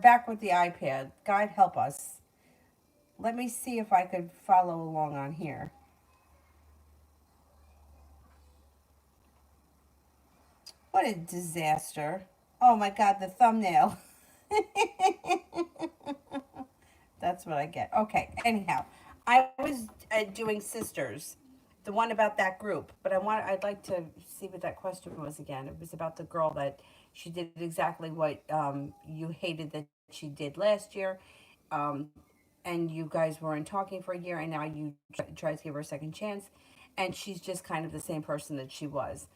back with the iPad. God help us. Let me see if I could follow along on here. What a disaster. Oh my God, the thumbnail. That's what I get. Okay, anyhow, I was doing Sisters, the one about that group, but I'd like to see what that question was again. It was about the girl that she did exactly what you hated that she did last year. Um, and you guys weren't talking for a year, and now you try to give her a second chance, and she's just kind of the same person that she was.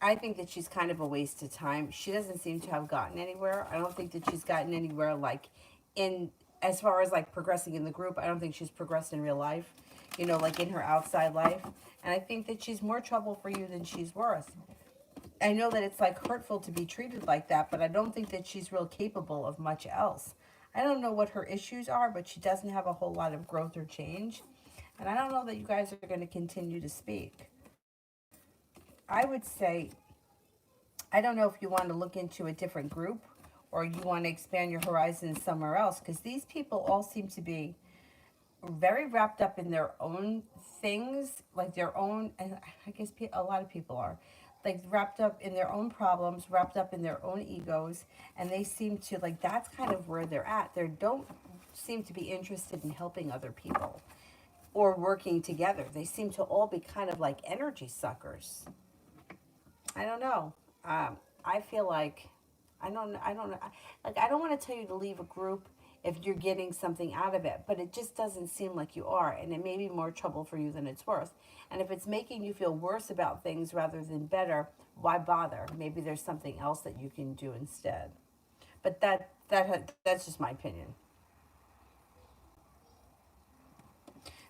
I think that she's kind of a waste of time. She doesn't seem to have gotten anywhere. I don't think that she's gotten anywhere, like in as far as like progressing in the group. I don't think she's progressed in real life, like in her outside life. And I think that she's more trouble for you than she's worth. I know that it's like hurtful to be treated like that, but I don't think that she's real capable of much else. I don't know what her issues are, but she doesn't have a whole lot of growth or change. And I don't know that you guys are going to continue to speak. I would say, I don't know if you want to look into a different group or you want to expand your horizons somewhere else, because these people all seem to be very wrapped up in their own things, like their own, and I guess a lot of people are, like wrapped up in their own problems, wrapped up in their own egos, and they seem to, like, that's kind of where they're at. They don't seem to be interested in helping other people or working together. They seem to all be kind of like energy suckers. I don't know. I feel like I don't know. Like, I don't want to tell you to leave a group if you're getting something out of it, but it just doesn't seem like you are, and it may be more trouble for you than it's worth. And if it's making you feel worse about things rather than better, why bother? Maybe there's something else that you can do instead. But that's just my opinion.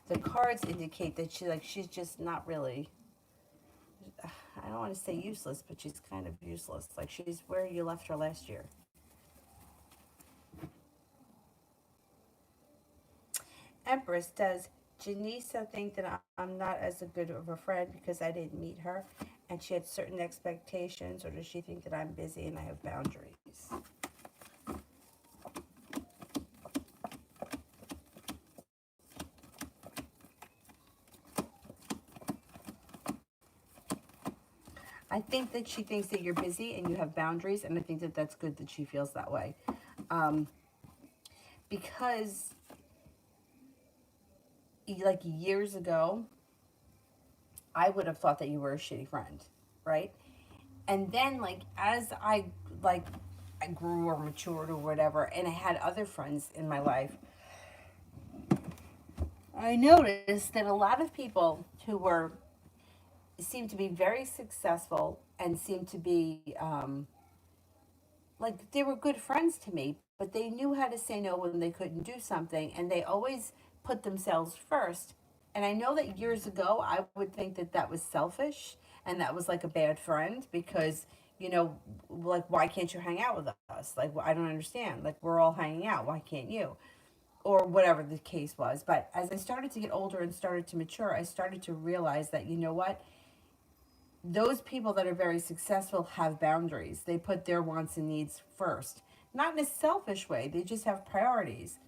The cards indicate that she's just not really, I don't want to say useless, but she's kind of useless. Like, she's where you left her last year. Empress, does Janisa think that I'm not as a good of a friend because I didn't meet her and she had certain expectations, or does she think that I'm busy and I have boundaries? I think that she thinks that you're busy and you have boundaries, and I think that that's good that she feels that way. Um, because, like, years ago, I would have thought that you were a shitty friend, right? And then, like, as I grew or matured or whatever, and I had other friends in my life, I noticed that a lot of people who were seemed to be very successful and seemed to be like, they were good friends to me, but they knew how to say no when they couldn't do something, and they always put themselves first. And I know that years ago I would think that that was selfish and that was like a bad friend, because, like, why can't you hang out with us? Like, I don't understand. Like, we're all hanging out. Why can't you? Or whatever the case was. But as I started to get older and started to mature, I started to realize that, you know what? Those people that are very successful have boundaries. They put their wants and needs first. Not in a selfish way, they just have priorities.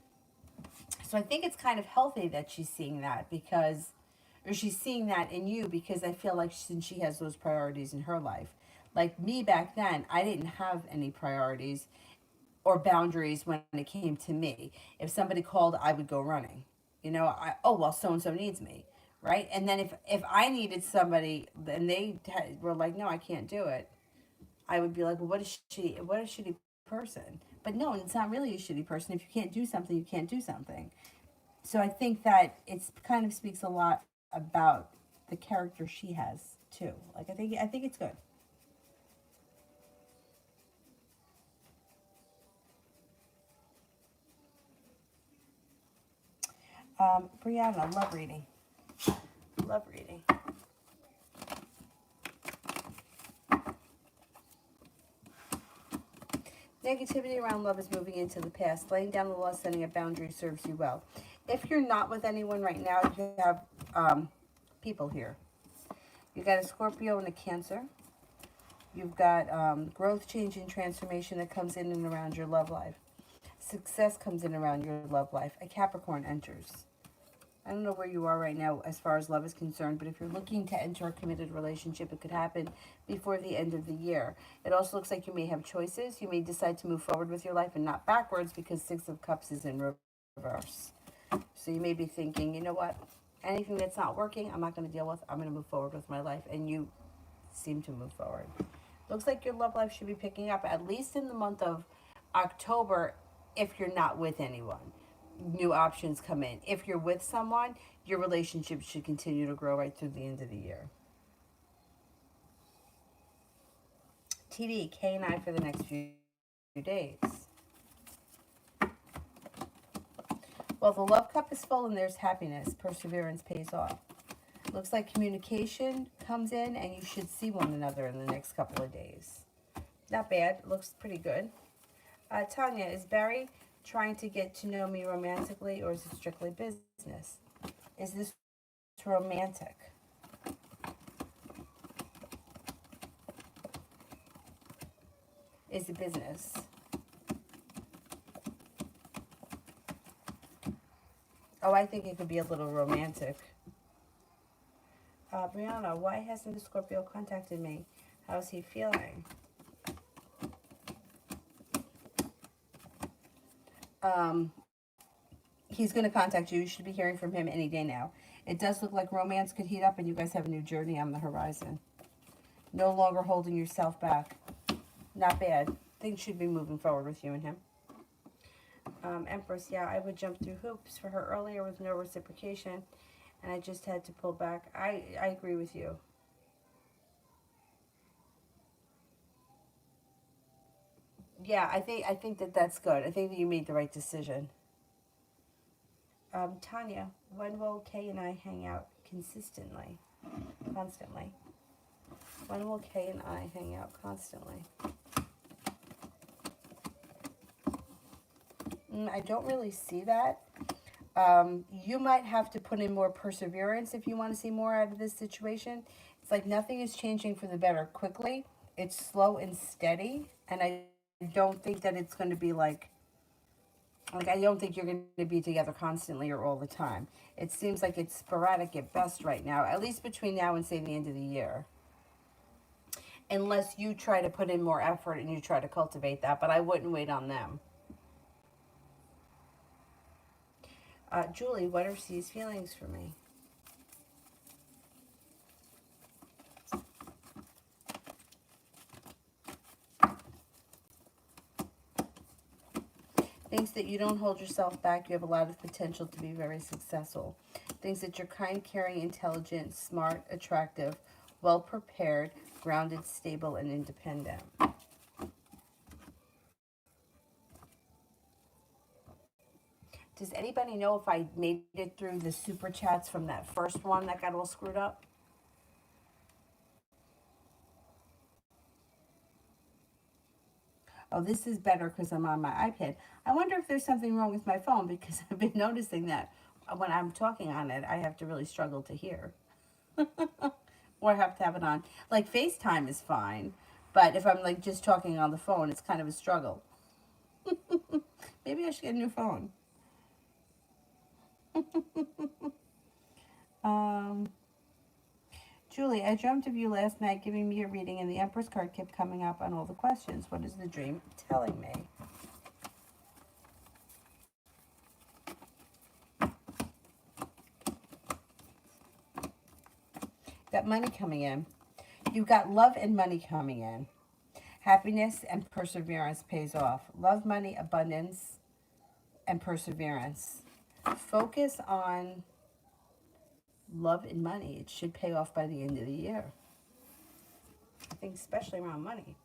So I think it's kind of healthy that she's seeing that, because, or she's seeing that in you, because I feel like since she has those priorities in her life. Like me back then, I didn't have any priorities or boundaries when it came to me. If somebody called, I would go running. Oh, well, so and so needs me, right? And then if I needed somebody and they were like, no, I can't do it, I would be like, well, what a shitty person. But no, it's not really a shitty person. If you can't do something, you can't do something. So I think that it's kind of speaks a lot about the character she has too. Like, I think it's good. Brianna, love reading. Love reading. Negativity around love is moving into the past. Laying down the law, setting a boundary serves you well. If you're not with anyone right now, you have people here. You got a Scorpio and a Cancer. You've got growth, change, and transformation that comes in and around your love life. Success comes in around your love life. A Capricorn enters. I don't know where you are right now as far as love is concerned, but if you're looking to enter a committed relationship, it could happen before the end of the year. It also looks like you may have choices. You may decide to move forward with your life and not backwards because Six of Cups is in reverse. So you may be thinking, you know what? Anything that's not working, I'm not going to deal with. I'm going to move forward with my life. And you seem to move forward. Looks like your love life should be picking up at least in the month of October if you're not with anyone. New options come in. If you're with someone, your relationship should continue to grow right through the end of the year. TD, K and I for the next few days. Well, the love cup is full and there's happiness. Perseverance pays off. Looks like communication comes in and you should see one another in the next couple of days. Not bad. Looks pretty good. Tanya, is Barry trying to get to know me romantically or is it strictly business? Is this romantic? Is it business? Oh, I think it could be a little romantic. Brianna, why hasn't the Scorpio contacted me? How's he feeling? He's going to contact you. You should be hearing from him any day now. It does look like romance could heat up and you guys have a new journey on the horizon. No longer holding yourself back. Not bad. Things should be moving forward with you and him. Empress, yeah, I would jump through hoops for her earlier with no reciprocation, and I just had to pull back. I agree with you. Yeah, I think that that's good. I think that you made the right decision. Tanya, when will Kay and I hang out consistently? Constantly. When will Kay and I hang out constantly? I don't really see that. You might have to put in more perseverance if you want to see more out of this situation. It's like nothing is changing for the better quickly. It's slow and steady, and I don't think that it's going to be like I don't think you're going to be together constantly or all the time. It seems like it's sporadic at best right now, at least between now and say the end of the year. Unless you try to put in more effort and you try to cultivate that, but I wouldn't wait on them. Julie, what are C's feelings for me? Thinks that you don't hold yourself back. You have a lot of potential to be very successful. Thinks that you're kind, caring, intelligent, smart, attractive, well prepared, grounded, stable, and independent. Does anybody know if I made it through the super chats from that first one that got all screwed up? Oh, this is better because I'm on my iPad. I wonder if there's something wrong with my phone because I've been noticing that when I'm talking on it, I have to really struggle to hear. Or I have to have it on. Like FaceTime is fine, but if I'm like just talking on the phone, it's kind of a struggle. Maybe I should get a new phone. um, Julie, I dreamt of you last night giving me a reading and the Empress card kept coming up on all the questions. What is the dream telling me? Got money coming in. You've got love and money coming in. Happiness and perseverance pays off. Love, money, abundance, and perseverance. Focus on love and money. It should pay off by the end of the year. I think especially around money.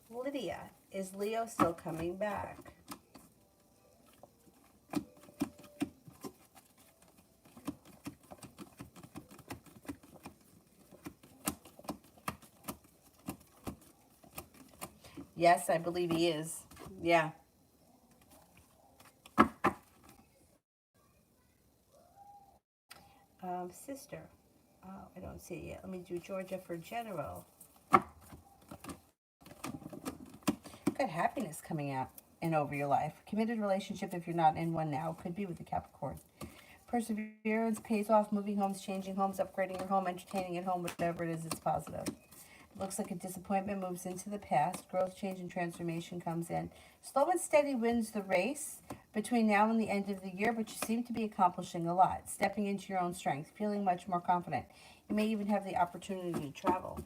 Lydia, is Leo still coming back? Yes, I believe he is. Yeah. Sister. Oh, I don't see it yet. Let me do Georgia for general. Got happiness coming out. in over your life. Committed relationship, if you're not in one now, could be with the Capricorn. Perseverance pays off, moving homes, changing homes, upgrading your home, entertaining at home, whatever it is, it's positive. Looks like a disappointment moves into the past. Growth, change, and transformation comes in. Slow and steady wins the race between now and the end of the year, but you seem to be accomplishing a lot, stepping into your own strength, feeling much more confident. You may even have the opportunity to travel.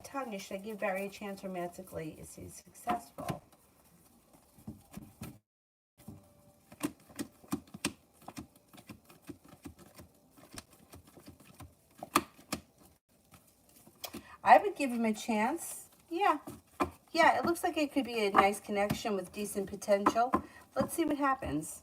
Tanya, should I give Barry a chance romantically? Is he successful? I would give him a chance. Yeah. Yeah, it looks like it could be a nice connection with decent potential. Let's see what happens.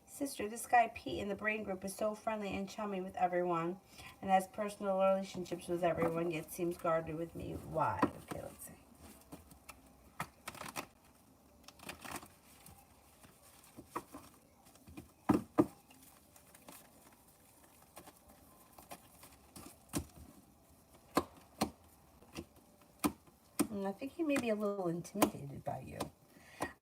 Sister, this guy Pete in the brain group is so friendly and chummy with everyone and has personal relationships with everyone, yet seems guarded with me. Why? Okay, let's see. I think he may be a little intimidated by you.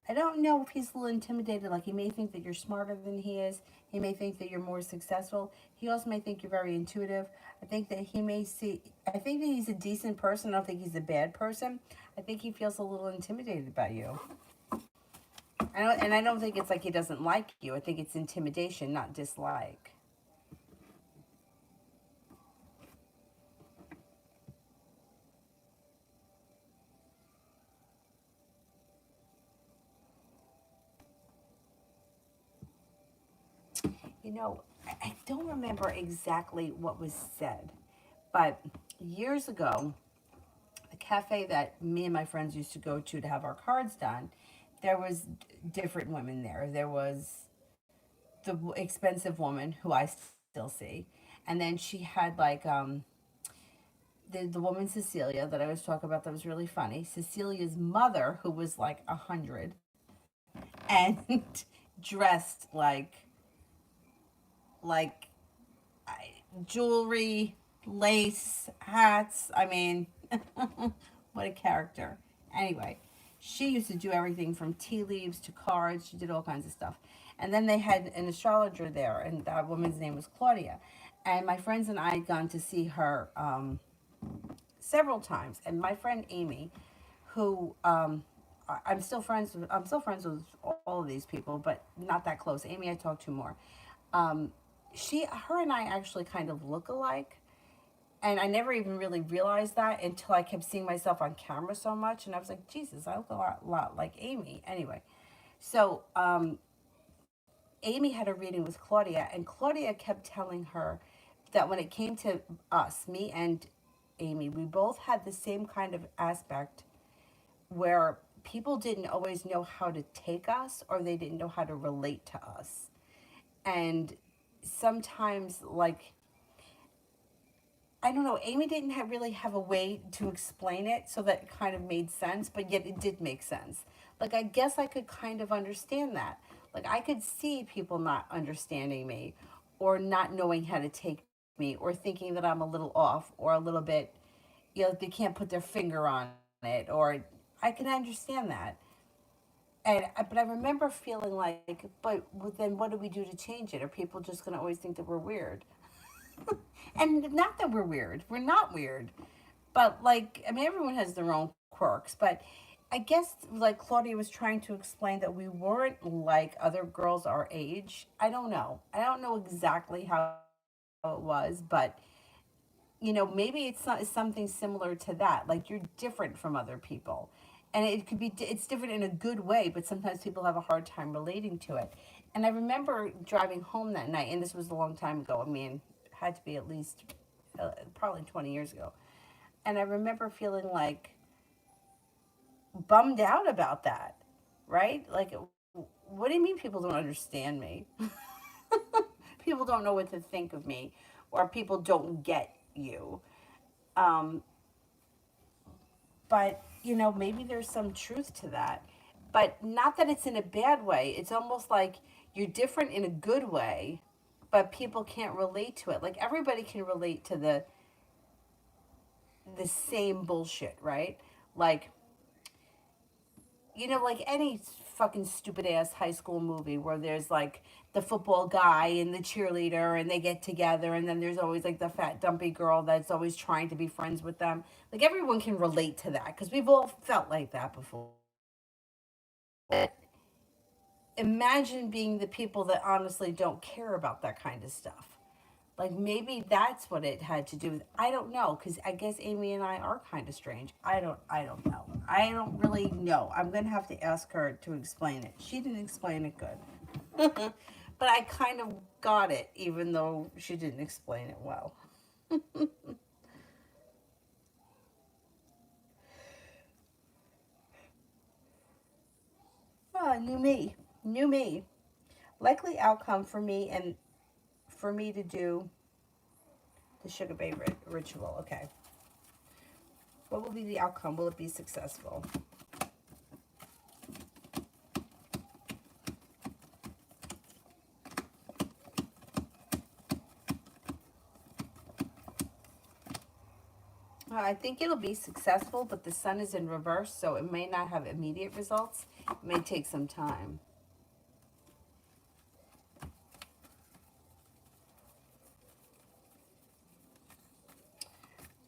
I don't know if he's a little intimidated, like he may think that you're smarter than he is. He may think that you're more successful. He also may think you're very intuitive. I think that he may see, I think that he's a decent person. I don't think he's a bad person. I think he feels a little intimidated by you. I don't think it's like he doesn't like you. I think it's intimidation, not dislike. You know, I don't remember exactly what was said, but years ago, the cafe that me and my friends used to go to have our cards done, there was different women there. There was the expensive woman who I still see, and then she had like the woman Cecilia that I was talking about that was really funny. Cecilia's mother, who was like 100, and dressed like jewelry, lace, hats. I mean, what a character. Anyway, she used to do everything from tea leaves to cards. She did all kinds of stuff. And then they had an astrologer there, and that woman's name was Claudia. And my friends and I had gone to see her several times. And my friend Amy, who I'm still friends with all of these people, but not that close. Amy, I talk to more. Um, her and I actually kind of look alike. And I never even really realized that until I kept seeing myself on camera so much. And I was like, Jesus, I look a lot like Amy. Anyway, so Amy had a reading with Claudia, and Claudia kept telling her that when it came to us, me and Amy, we both had the same kind of aspect where people didn't always know how to take us or they didn't know how to relate to us. And sometimes, like, I don't know, Amy didn't really have a way to explain it so that it kind of made sense, but yet it did make sense. Like, I guess I could kind of understand that. Like, I could see people not understanding me or not knowing how to take me or thinking that I'm a little off or a little bit, they can't put their finger on it, or I can understand that. But I remember feeling like, but then what do we do to change it? Are people just going to always think that we're weird? And not that we're weird. We're not weird. But like, I mean, everyone has their own quirks. But I guess like Claudia was trying to explain that we weren't like other girls our age. I don't know. I don't know exactly how it was, but maybe it's something similar to that. Like you're different from other people. And it's different in a good way, but sometimes people have a hard time relating to it. And I remember driving home that night, and this was a long time ago. I mean, it had to be at least probably 20 years ago. And I remember feeling like bummed out about that, right? Like, what do you mean people don't understand me? People don't know what to think of me, or people don't get you. Um, but, maybe there's some truth to that. But not that it's in a bad way. It's almost like you're different in a good way, but people can't relate to it. Like everybody can relate to the same bullshit, right? Like, like any fucking stupid ass high school movie where there's like the football guy and the cheerleader and they get together, and then there's always like the fat dumpy girl that's always trying to be friends with them. Like, everyone can relate to that because we've all felt like that before. But imagine being the people that honestly don't care about that kind of stuff. Like, maybe that's what it had to do with. I don't know, because I guess Amy and I are kind of strange. I don't know. I don't really know. I'm gonna have to ask her to explain it. She didn't explain it good. But I kind of got it, even though she didn't explain it well. Ah, new me. New me. Likely outcome for me, and for me to do the sugar baby ritual. Okay. What will be the outcome? Will it be successful? I think it'll be successful, but the sun is in reverse, so it may not have immediate results. It may take some time.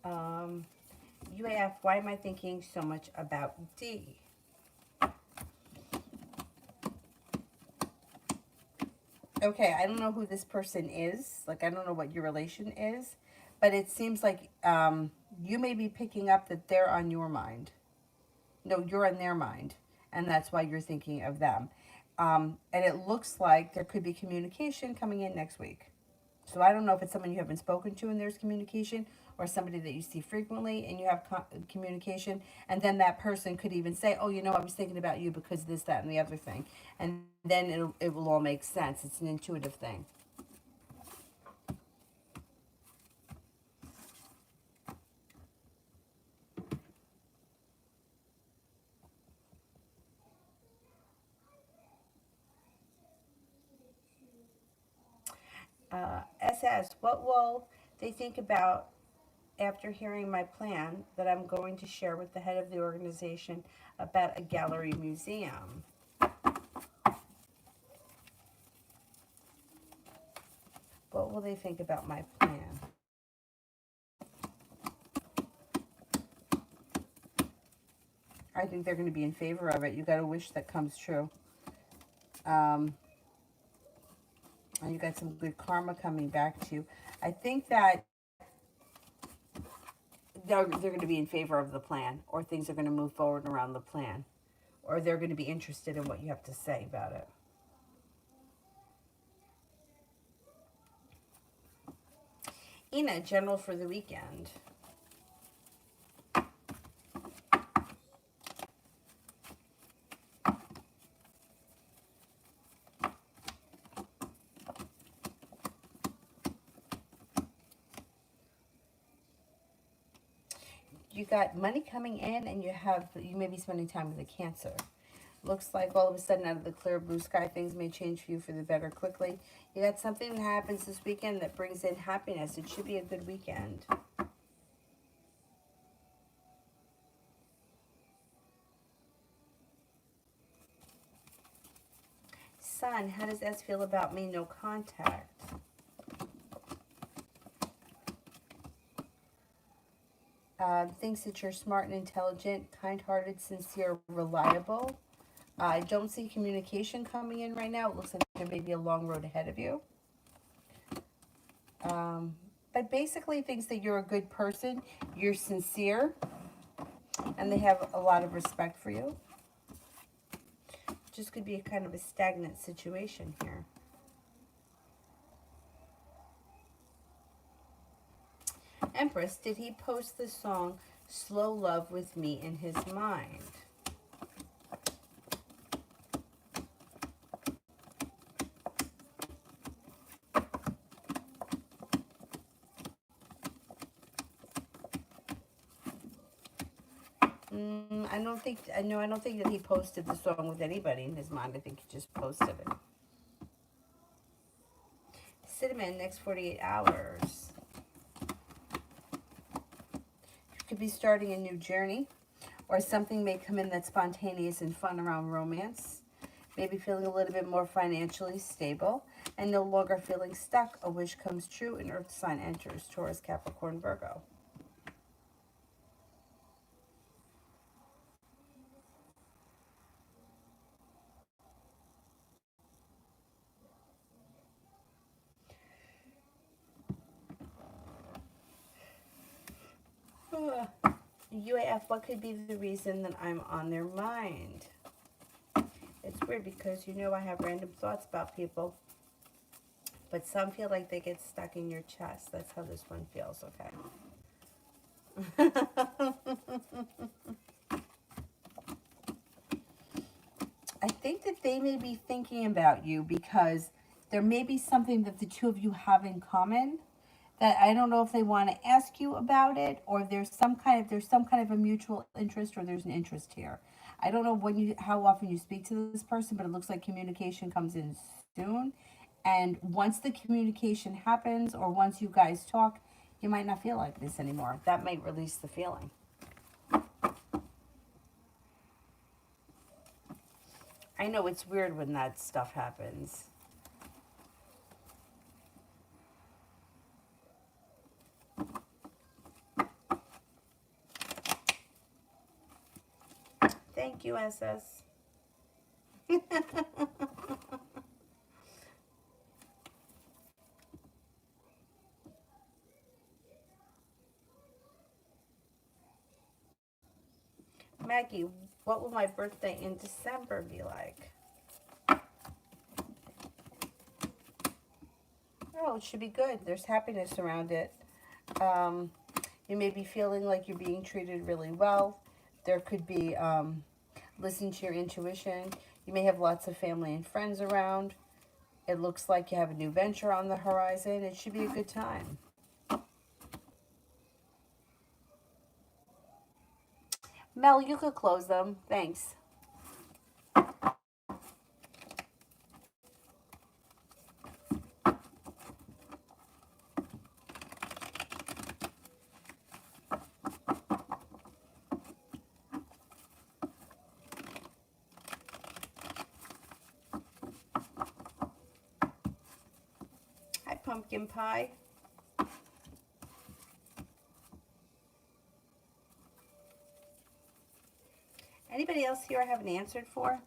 Um, UAF, why am I thinking so much about D? Okay, I don't know who this person is. Like, I don't know what your relation is, but it seems like you may be picking up that they're on your mind. No, you're on their mind, and that's why you're thinking of them. And it looks like there could be communication coming in next week. So I don't know if it's someone you haven't spoken to and there's communication, or somebody that you see frequently and you have communication. And then that person could even say, oh, I was thinking about you because this, that, and the other thing. And then it will all make sense. It's an intuitive thing. SS, what will they think about after hearing my plan that I'm going to share with the head of the organization about a gallery museum? What will they think about my plan? I think they're going to be in favor of it. You got a wish that comes true. And you got some good karma coming back to you. I think that they're going to be in favor of the plan, or things are going to move forward around the plan, or they're going to be interested in what you have to say about it. Ina, general for the weekend. You got money coming in, and you may be spending time with a Cancer. Looks like all of a sudden, out of the clear blue sky, things may change for you for the better quickly. You got something that happens this weekend that brings in happiness. It should be a good weekend. Sun, how does S feel about me? No contact. Thinks that you're smart and intelligent, kind-hearted, sincere, reliable. I don't see communication coming in right now. It looks like there may be a long road ahead of you. But basically thinks that you're a good person, you're sincere, and they have a lot of respect for you. Just could be a kind of a stagnant situation here. Empress, did he post the song Slow Love with me in his mind? I don't think that he posted the song with anybody in his mind. I think he just posted it. Cinnamon, next 48 hours. could be starting a new journey, or something may come in that's spontaneous and fun around romance. Maybe feeling a little bit more financially stable and no longer feeling stuck. A wish comes true, and earth sign enters. Taurus, Capricorn, Virgo. UAF, what could be the reason that I'm on their mind? It's weird because you know I have random thoughts about people, but some feel like they get stuck in your chest. That's how this one feels, okay? I think that they may be thinking about you because there may be something that the two of you have in common that I don't know if they want to ask you about it, or there's some kind of a mutual interest, or there's an interest here. I don't know how often you speak to this person, but it looks like communication comes in soon. And once the communication happens, or once you guys talk, you might not feel like this anymore. That might release the feeling. I know it's weird when that stuff happens. Thank you, SS. Maggie, what will my birthday in December be like? Oh, it should be good. There's happiness around it. You may be feeling like you're being treated really well. There could be listen to your intuition. You may have lots of family and friends around. It looks like you have a new venture on the horizon. It should be a good time. Mel, you could close them. Thanks. Hi, pumpkin pie. Anybody else here I haven't answered for?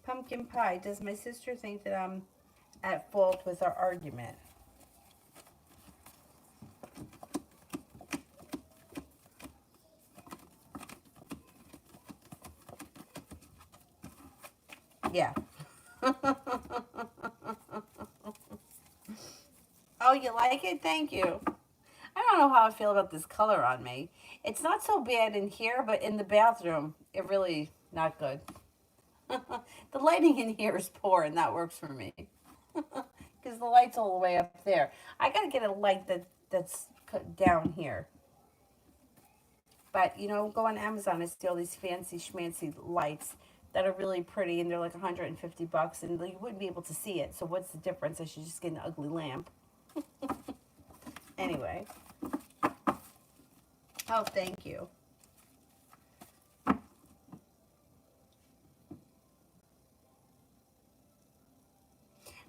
Pumpkin pie, does my sister think that I'm at fault with our argument? Yeah. Oh, you like it? Thank you. I don't know how I feel about this color on me. It's not so bad in here, but in the bathroom, it really not good. The lighting in here is poor, and that works for me. Because the light's all the way up there. I gotta get a light that's down here. But, you know, go on Amazon and see all these fancy schmancy lights that are really pretty, and they're like 150 bucks, and you wouldn't be able to see it. So what's the difference? I should just get an ugly lamp. Anyway. Oh, thank you.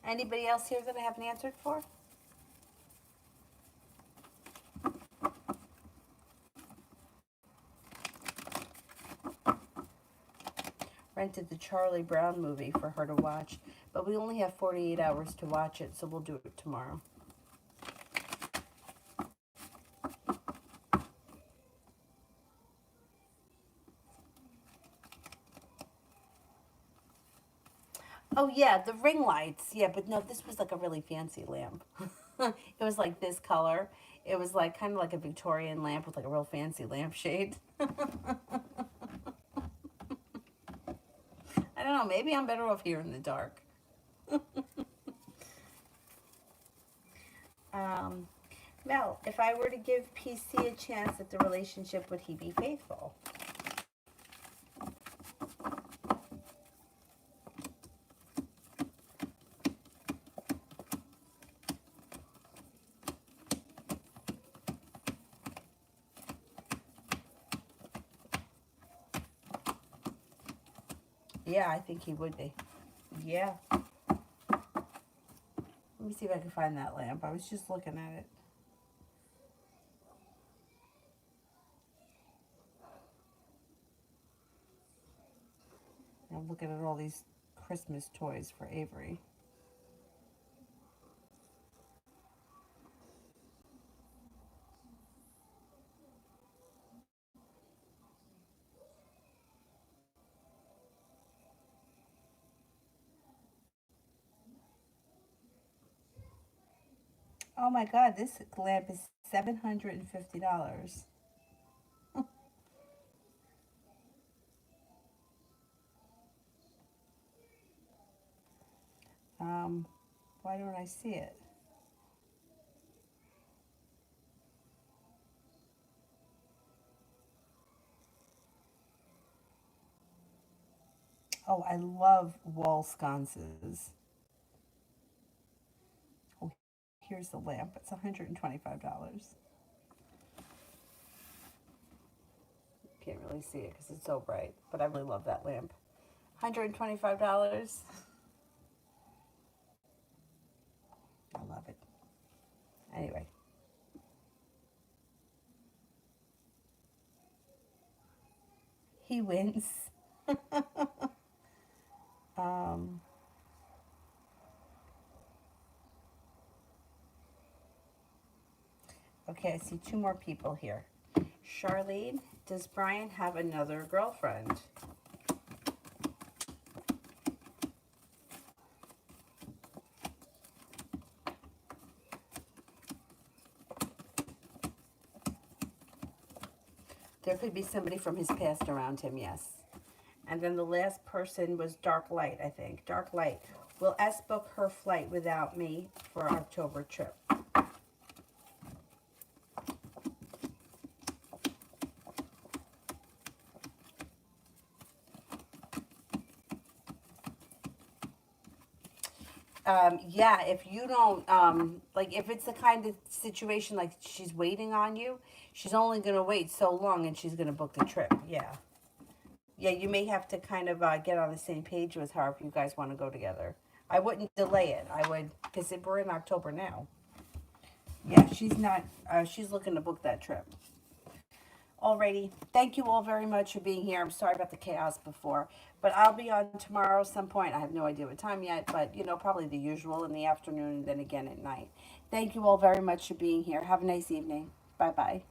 Anybody else here that I haven't answered for? Rented the Charlie Brown movie for her to watch, but we only have 48 hours to watch it, so we'll do it tomorrow. Oh yeah, the ring lights. Yeah, but no, this was like a really fancy lamp. It was like this color. It was like kind of like a Victorian lamp with like a real fancy lampshade. I don't know, maybe I'm better off here in the dark. Mel, if I were to give PC a chance at the relationship, would he be faithful? Yeah, I think he would be. Yeah. Let me see if I can find that lamp. I was just looking at it. I'm looking at all these Christmas toys for Avery. Oh my God, this lamp is $750. Um, why don't I see it? Oh, I love wall sconces. Oh, here's the lamp. It's $125. Can't really see it because it's so bright, but I really love that lamp. $125. I love it. Anyway, he wins. um, okay, I see two more people here. Charlene, does Brian have another girlfriend? There could be somebody from his past around him, yes. And then the last person was Dark Light, I think. Dark Light. Will S book her flight without me for October trip? Yeah, if you don't, like, if it's the kind of situation like she's waiting on you, she's only going to wait so long and she's going to book the trip. Yeah. Yeah, you may have to kind of get on the same page with her if you guys want to go together. I wouldn't delay it. I would, because we're in October now. Yeah, she's not, she's looking to book that trip. Alrighty. Thank you all very much for being here. I'm sorry about the chaos before, but I'll be on tomorrow some point. I have no idea what time yet, but you know, probably the usual in the afternoon and then again at night. Thank you all very much for being here. Have a nice evening. Bye bye.